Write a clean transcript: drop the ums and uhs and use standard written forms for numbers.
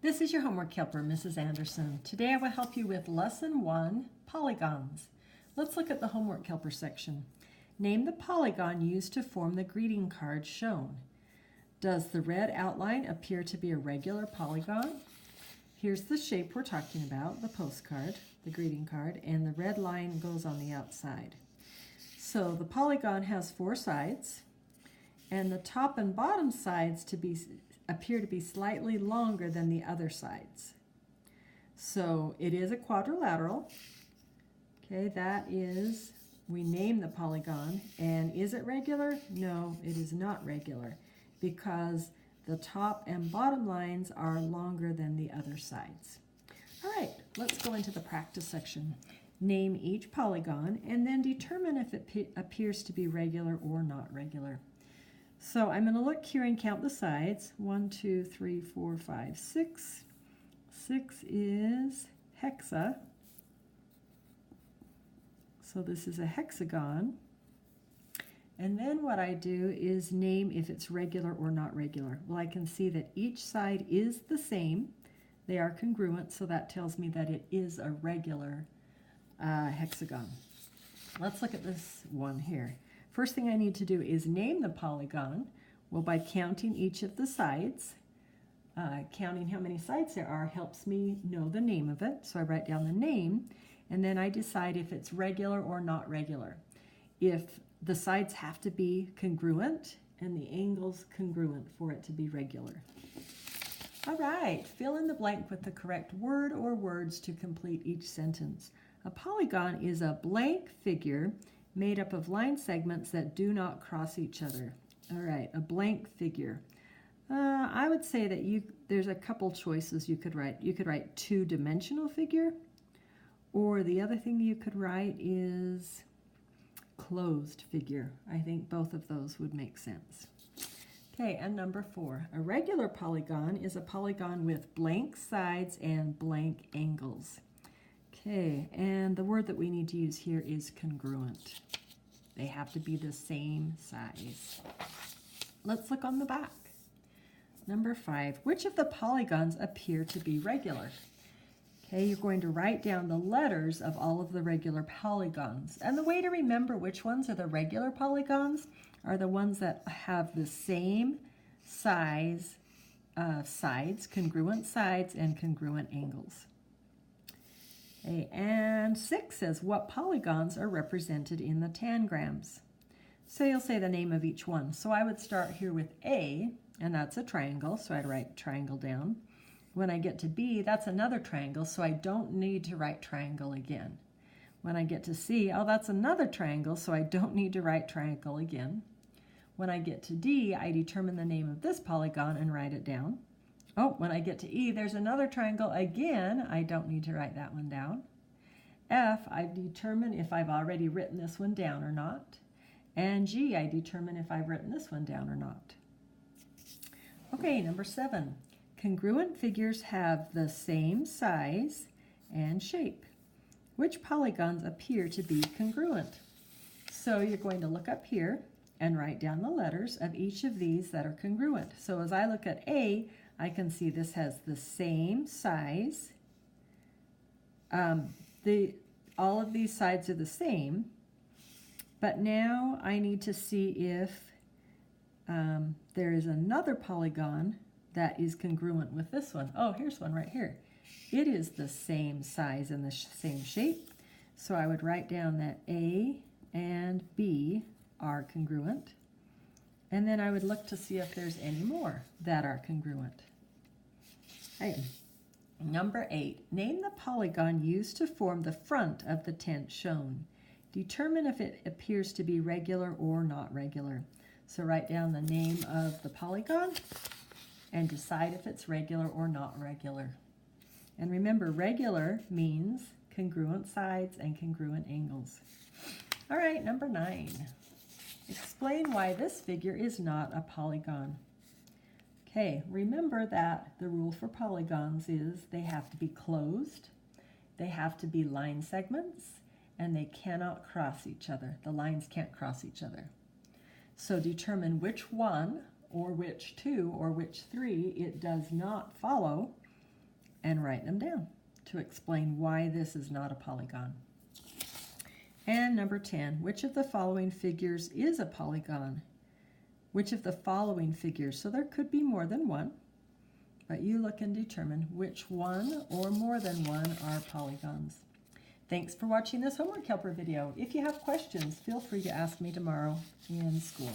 This is your homework helper, Mrs. Anderson. Today I will help you with Lesson 1, Polygons. Let's look at the homework helper section. Name the polygon used to form the greeting card shown. Does the red outline appear to be a regular polygon? Here's the shape we're talking about, the postcard, the greeting card, and the red line goes on the outside. So the polygon has 4 sides, and the top and bottom sides appear to be slightly longer than the other sides. So it is a quadrilateral. Okay, that is, we name the polygon, and is it regular? No, it is not regular because the top and bottom lines are longer than the other sides. All right, let's go into the practice section. Name each polygon and then determine if it appears to be regular or not regular. So I'm going to look here and count the sides. 1, 2, 3, 4, 5, 6. 6 is hexa. So this is a hexagon. And then what I do is name if it's regular or not regular. Well, I can see that each side is the same. They are congruent, so that tells me that it is a regular hexagon. Let's look at this one here. First thing I need to do is name the polygon. Well, by counting each of the sides, counting how many sides there are helps me know the name of it. So I write down the name, and then I decide if it's regular or not regular. If the sides have to be congruent and the angles congruent for it to be regular. All right, fill in the blank with the correct word or words to complete each sentence. A polygon is a blank figure made up of line segments that do not cross each other. All right, a blank figure. I would say that there's a couple choices you could write. You could write two-dimensional figure, or the other thing you could write is closed figure. I think both of those would make sense. Okay, and number 4. A regular polygon is a polygon with blank sides and blank angles. Okay, and the word that we need to use here is congruent. They have to be the same size. Let's look on the back. Number 5, which of the polygons appear to be regular? Okay, you're going to write down the letters of all of the regular polygons. And the way to remember which ones are the regular polygons are the ones that have the same size sides, congruent sides, and congruent angles. Okay, and 6 says, what polygons are represented in the tangrams? So you'll say the name of each one. So I would start here with A, and that's a triangle, so I'd write triangle down. When I get to B, that's another triangle, so I don't need to write triangle again. When I get to C, oh, that's another triangle, so I don't need to write triangle again. When I get to D, I determine the name of this polygon and write it down. Oh, when I get to E, there's another triangle again. I don't need to write that one down. F, I determine if I've already written this one down or not. And G, I determine if I've written this one down or not. Okay, number 7. Congruent figures have the same size and shape. Which polygons appear to be congruent? So you're going to look up here and write down the letters of each of these that are congruent. So as I look at A, I can see this has the same size. All of these sides are the same, but now I need to see if there is another polygon that is congruent with this one. Oh, here's one right here. It is the same size and the same shape. So I would write down that A and B are congruent. And then I would look to see if there's any more that are congruent. Okay. Number 8, name the polygon used to form the front of the tent shown. Determine if it appears to be regular or not regular. So write down the name of the polygon and decide if it's regular or not regular. And remember, regular means congruent sides and congruent angles. All right, number 9. Explain why this figure is not a polygon. Okay, remember that the rule for polygons is they have to be closed, they have to be line segments, and they cannot cross each other. The lines can't cross each other. So determine which one or which two or which three it does not follow, and write them down to explain why this is not a polygon. And number 10, which of the following figures is a polygon? Which of the following figures? So there could be more than one, but you look and determine which one or more than one are polygons. Thanks for watching this homework helper video. If you have questions, feel free to ask me tomorrow in school.